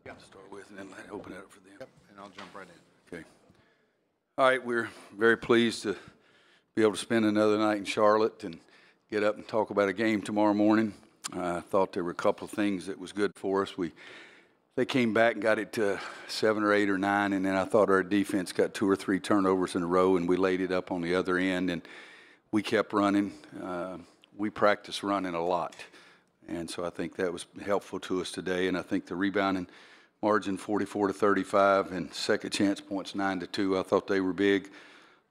To start with, and then open it up for them. Yep, and I'll jump right in. Okay. All right, we're very pleased to be able to spend another night in Charlotte and get up and talk about a game tomorrow morning. I thought there were a couple of things that was good for us. They came back and got it to 7 or 8 or 9, and then I thought our defense got 2 or 3 turnovers in a row, and we laid it up on the other end, and we kept running. We practiced running a lot, and so I think that was helpful to us today, and I think the rebounding margin 44-35 and second chance points 9-2. I thought they were big.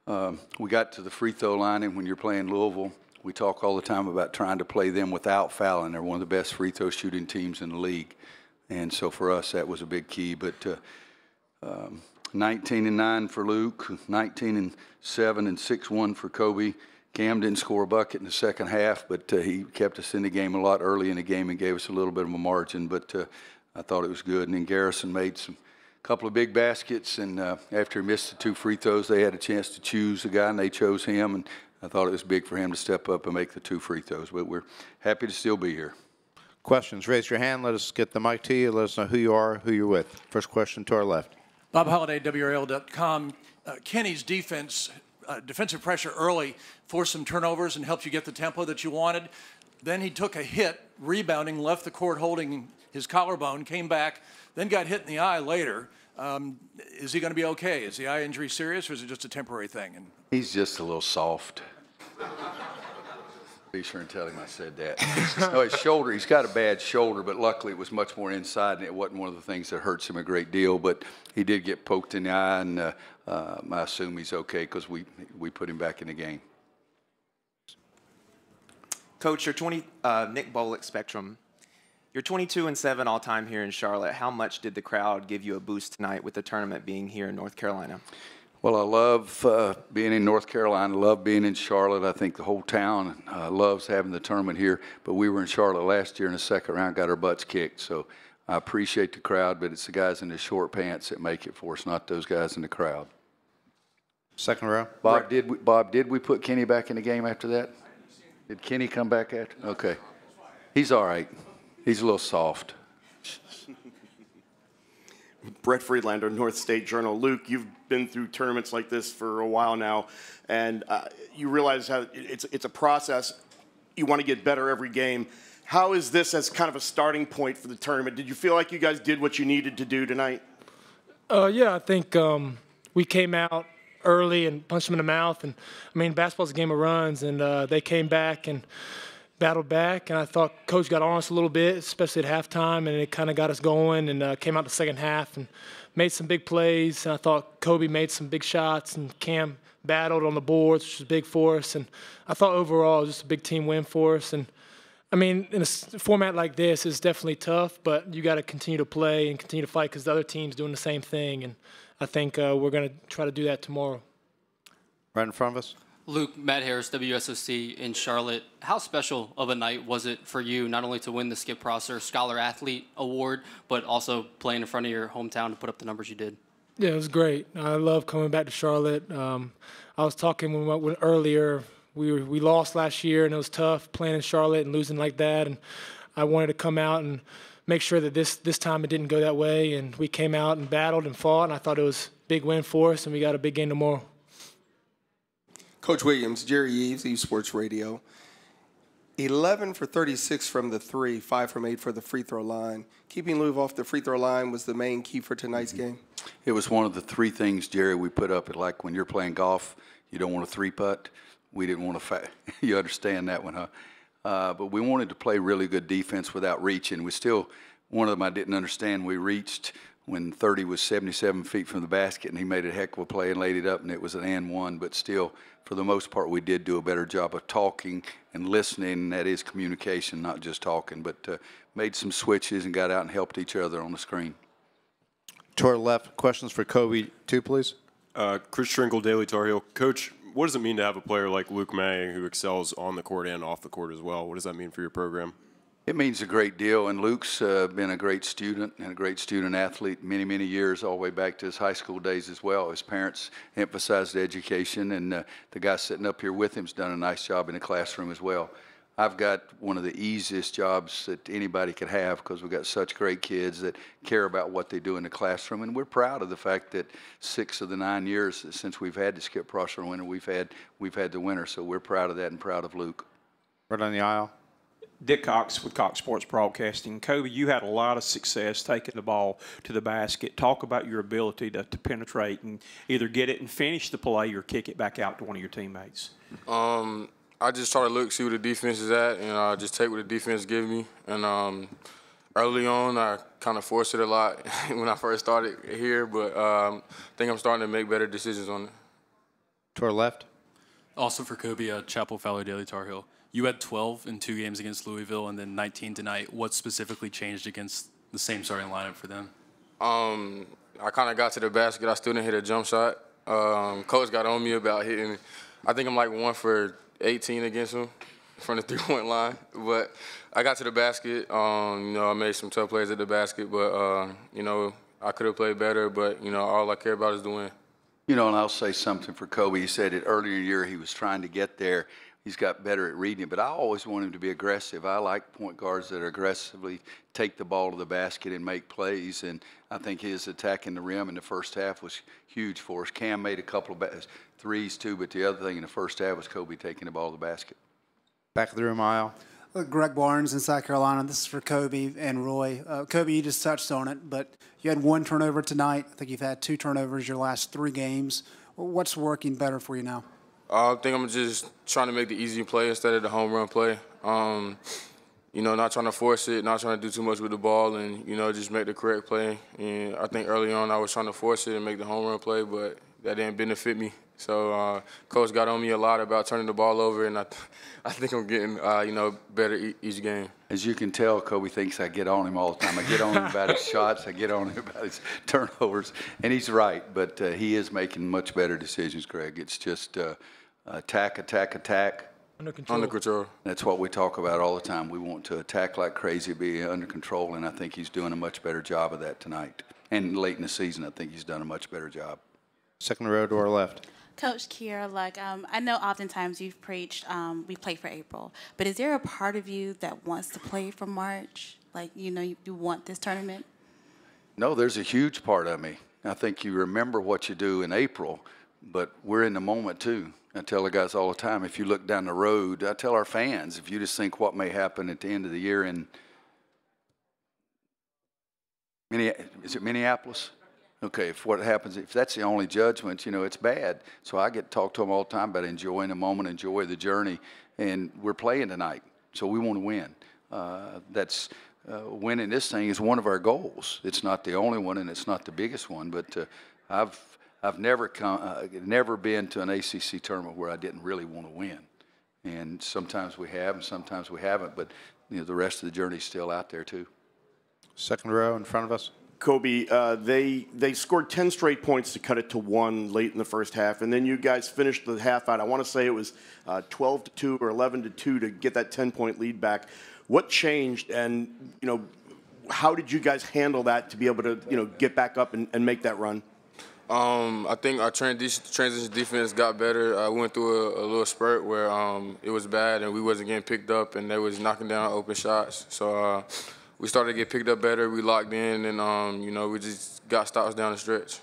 We got to the free throw line, and when you're playing Louisville, we talk all the time about trying to play them without fouling. They're one of the best free throw shooting teams in the league, and so for us that was a big key. But 19-9 for Luke, 19-7 and 6-1 for Kobe. Cam didn't score a bucket in the second half, but he kept us in the game a lot early in the game and gave us a little bit of a margin. But I thought it was good. And then Garrison made a couple of big baskets, and after he missed the 2 free throws, they had a chance to choose a guy, and they chose him. And I thought it was big for him to step up and make the 2 free throws. But we're happy to still be here. Questions, raise your hand. Let us get the mic to you. Let us know who you are, who you're with. First question to our left. Bob Holliday, WRL.com. Kenny's defensive pressure early forced some turnovers and helped you get the tempo that you wanted. Then he took a hit, rebounding, left the court holding his collarbone, came back, then got hit in the eye later. Is he going to be okay? Is the eye injury serious, or is it just a temporary thing? He's just a little soft. Be sure and tell him I said that. No, his shoulder, he's got a bad shoulder, but luckily it was much more inside, and it wasn't one of the things that hurts him a great deal. But he did get poked in the eye, and I assume he's okay because we put him back in the game. Coach, Nick Bolick Spectrum. You're 22-7 all-time here in Charlotte. How much did the crowd give you a boost tonight with the tournament being here in North Carolina? Well, I love being in North Carolina. I love being in Charlotte. I think the whole town loves having the tournament here. But we were in Charlotte last year in the second round, got our butts kicked. So I appreciate the crowd, but it's the guys in the short pants that make it for us, not those guys in the crowd. Second row. Bob, did we put Kenny back in the game after that? Did Kenny come back after? Okay. He's all right. He's a little soft. Brett Friedlander, North State Journal. Luke, you've been through tournaments like this for a while now, and you realize how it's a process. You want to get better every game. How is this as kind of a starting point for the tournament? Did you feel like you guys did what you needed to do tonight? Yeah, I think we came out early and punched them in the mouth. And I mean, basketball's a game of runs, and they came back and battled back, and I thought Coach got on us a little bit, especially at halftime, and it kind of got us going, and came out the second half and made some big plays. And I thought Kobe made some big shots, and Cam battled on the boards, which was big for us. And I thought overall it was just a big team win for us. And I mean, in a format like this, it's definitely tough, but you got to continue to play and continue to fight because the other team's doing the same thing. And I think we're going to try to do that tomorrow. Right in front of us. Luke, Matt Harris, WSOC in Charlotte. How special of a night was it for you not only to win the Skip Prosser Scholar Athlete Award, but also playing in front of your hometown to put up the numbers you did? Yeah, it was great. I love coming back to Charlotte. I was talking when we went earlier. We lost last year, and it was tough playing in Charlotte and losing like that. And I wanted to come out and make sure that this time it didn't go that way. And we came out and battled and fought, and I thought it was a big win for us, and we got a big game tomorrow. Coach Williams, Jerry Eves, Eves Sports Radio. 11 for 36 from the 3, 5 from 8 for the free throw line. Keeping Louisville off the free throw line was the main key for tonight's game. It was one of the 3 things, Jerry, we put up. Like when you're playing golf, you don't want to 3-putt. We didn't want to you understand that one, huh? But we wanted to play really good defense without reaching. One of them I didn't understand. We reached when 30 was 77 feet from the basket, and he made a heck of a play and laid it up, and it was an and one. But still, for the most part, we did do a better job of talking and listening, and that is communication, not just talking. But made some switches and got out and helped each other on the screen. To our left, questions for Kobe, 2, please. Chris Trinkle, Daily Tar Heel. Coach, what does it mean to have a player like Luke May who excels on the court and off the court as well? What does that mean for your program? It means a great deal, and Luke's been a great student and a great student athlete many, many years, all the way back to his high school days as well. His parents emphasized education, and the guy sitting up here with him's done a nice job in the classroom as well. I've got one of the easiest jobs that anybody could have because we've got such great kids that care about what they do in the classroom. And we're proud of the fact that 6 of the 9 years since we've had the Skip Prosser winner, we've had the winner. So we're proud of that and proud of Luke. Right on the aisle. Dick Cox with Cox Sports Broadcasting. Kobe, you had a lot of success taking the ball to the basket. Talk about your ability to penetrate and either get it and finish the play or kick it back out to one of your teammates. I just try to look, see where the defense is at, and just take what the defense gives me. And early on, I kind of forced it a lot when I first started here, but I think I'm starting to make better decisions on it. To our left. Also for Kobe, Chapel Fowler Daily Tar Heel. You had 12 in 2 games against Louisville and then 19 tonight. What specifically changed against the same starting lineup for them? I kind of got to the basket. I still didn't hit a jump shot. Coach got on me about hitting. I think I'm like 1 for 18 against him from the 3-point line. But I got to the basket. I made some tough plays at the basket. But, I could have played better. But, all I care about is the win. And I'll say something for Kobe. He said it earlier in the year he was trying to get there. He's got better at reading it, but I always want him to be aggressive. I like point guards that aggressively take the ball to the basket and make plays, and I think his attacking the rim in the first half was huge for us. Cam made a couple of threes too, but the other thing in the first half was Kobe taking the ball to the basket. Back of the room aisle. Greg Barnes in South Carolina. This is for Kobe and Roy. Kobe, you just touched on it, but you had 1 turnover tonight. I think you've had 2 turnovers your last 3 games. What's working better for you now? I think I'm just trying to make the easy play instead of the home run play. Not trying to force it, not trying to do too much with the ball, and, just make the correct play. And I think early on I was trying to force it and make the home run play, but that didn't benefit me. So Coach got on me a lot about turning the ball over, and I think I'm getting, better each game. As you can tell, Kobe thinks I get on him all the time. I get on him about his shots. I get on him about his turnovers. And he's right, but he is making much better decisions, Greg. It's just attack. Under control. Under control. That's what we talk about all the time. We want to attack like crazy, be under control, and I think he's doing a much better job of that tonight. And late in the season, I think he's done a much better job. Second row to our left. Coach Kier, I know oftentimes you've preached we play for April, but is there a part of you that wants to play for March? You want this tournament? No, there's a huge part of me. I think you remember what you do in April, but we're in the moment too. I tell the guys all the time, if you look down the road, I tell our fans, if you just think what may happen at the end of the year in Minneapolis? Okay, if what happens, if that's the only judgment, it's bad. So I get to talk to them all the time about enjoying the moment, enjoy the journey, and we're playing tonight, so we want to win. Winning this thing is one of our goals. It's not the only one, and it's not the biggest one, but I've never been to an ACC tournament where I didn't really want to win. And sometimes we have, and sometimes we haven't, but the rest of the journey is still out there too. Second row in front of us. Kobe, they scored 10 straight points to cut it to 1 late in the first half, and then you guys finished the half out. I want to say it was 12-2 or 11-2 to get that 10-point lead back. What changed, and how did you guys handle that to be able to get back up and make that run? I think our transition defense got better. I went through a little spurt where it was bad and we wasn't getting picked up, and they was knocking down open shots. So we started to get picked up better. We locked in, and we just got stops down the stretch.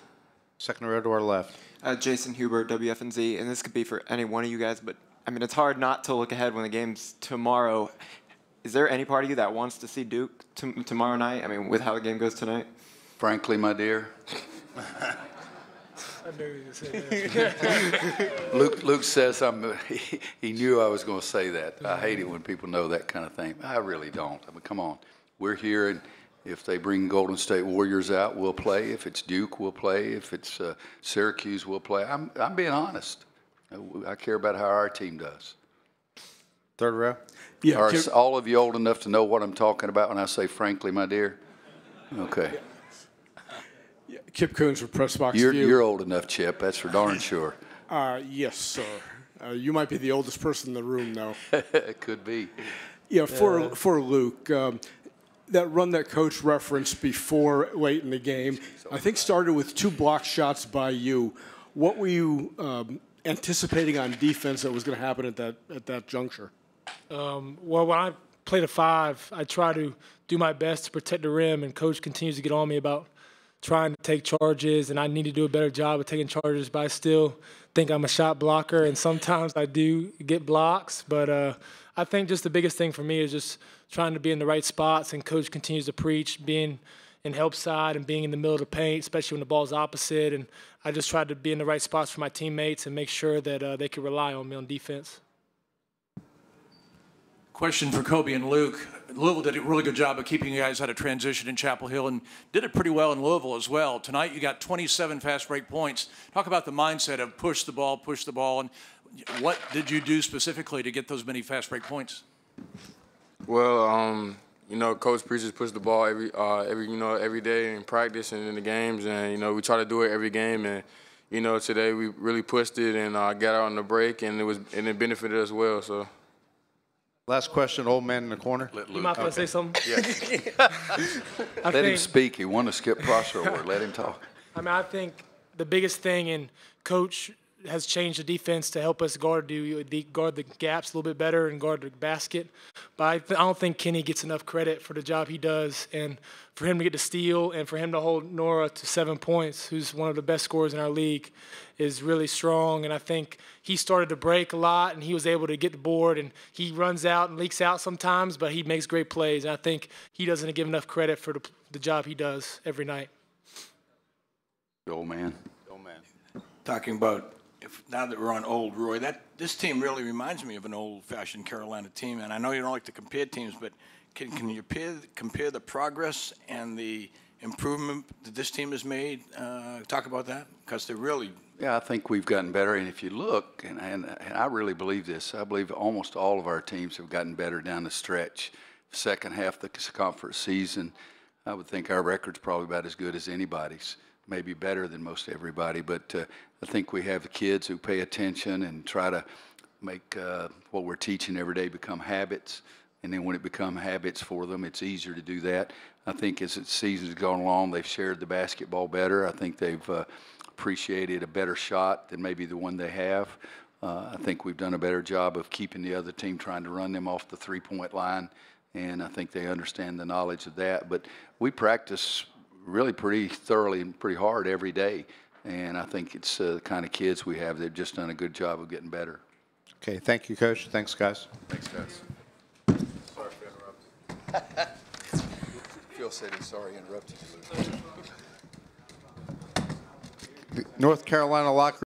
Second row to our left. Jason Huber, WFNZ, and this could be for any one of you guys, but it's hard not to look ahead when the game's tomorrow. Is there any part of you that wants to see Duke tomorrow night? With how the game goes tonight? Frankly, my dear. I knew you would say that. Luke says he knew I was going to say that. I hate it when people know that kind of thing. I really don't. Come on. We're here, and if they bring Golden State Warriors out, we'll play. If it's Duke, we'll play. If it's Syracuse, we'll play. I'm being honest. I care about how our team does. Third row. Yeah. Are all of you old enough to know what I'm talking about when I say frankly, my dear? Okay. Yeah. Kip Coons for Press Box View. View. You're old enough, Chip. That's for darn sure. Yes, sir. You might be the oldest person in the room, though. It could be. Yeah, for Luke, that run that Coach referenced before late in the game, I think started with 2 block shots by you. What were you anticipating on defense that was going to happen at that juncture? Well, when I play the 5, I try to do my best to protect the rim, and Coach continues to get on me about trying to take charges, and I need to do a better job of taking charges, but I still think I'm a shot blocker, and sometimes I do get blocks. But I think just the biggest thing for me is just trying to be in the right spots, and Coach continues to preach being in help side and being in the middle of the paint, especially when the ball's opposite. And I just tried to be in the right spots for my teammates and make sure that they could rely on me on defense. Question for Kobe and Luke. Louisville did a really good job of keeping you guys out of transition in Chapel Hill and did it pretty well in Louisville as well. Tonight you got 27 fast break points. Talk about the mindset of push the ball, and what did you do specifically to get those many fast break points? Well, you know, Coach preaches push the ball every day in practice and in the games, and you know we try to do it every game. And you know today we really pushed it and got out on the break, and it benefited us well. So. Last question, old man in the corner. You might want to say something? Yeah. Let him speak. He won the Skip Prosser Award. Let him talk. I mean, I think the biggest thing, and Coach has changed the defense to help us guard the gaps a little bit better and guard the basket. But I don't think Kenny gets enough credit for the job he does, and for him to get the steal and for him to hold Nora to 7 points, who's one of the best scorers in our league, is really strong. And I think he started to break a lot, and he was able to get the board, and he runs out and leaks out sometimes, but he makes great plays. And I think he doesn't give enough credit for the job he does every night. The old man. Talking about now that we're on old Roy, this team really reminds me of an old-fashioned Carolina team. And I know you don't like to compare teams, but can you compare the progress and the improvement that this team has made? Talk about that, because they're really. Yeah, I think we've gotten better. And if you look, and I really believe this, I believe almost all of our teams have gotten better down the stretch. Second half of the conference season, I would think our record's probably about as good as anybody's. Maybe better than most everybody, but I think we have the kids who pay attention and try to make what we're teaching every day become habits. And then when it becomes habits for them, it's easier to do that. I think as the season's gone along, they've shared the basketball better. I think they've appreciated a better shot than maybe the one they have. I think we've done a better job of keeping the other team, trying to run them off the three-point line, and I think they understand the knowledge of that. But we practice really pretty thoroughly and pretty hard every day, and I think it's the kind of kids we have. They've just done a good job of getting better. Okay, thank you, Coach. Thanks, guys. Thanks, guys. Sorry for interrupting. Phil said he's sorry he interrupted you. North Carolina locker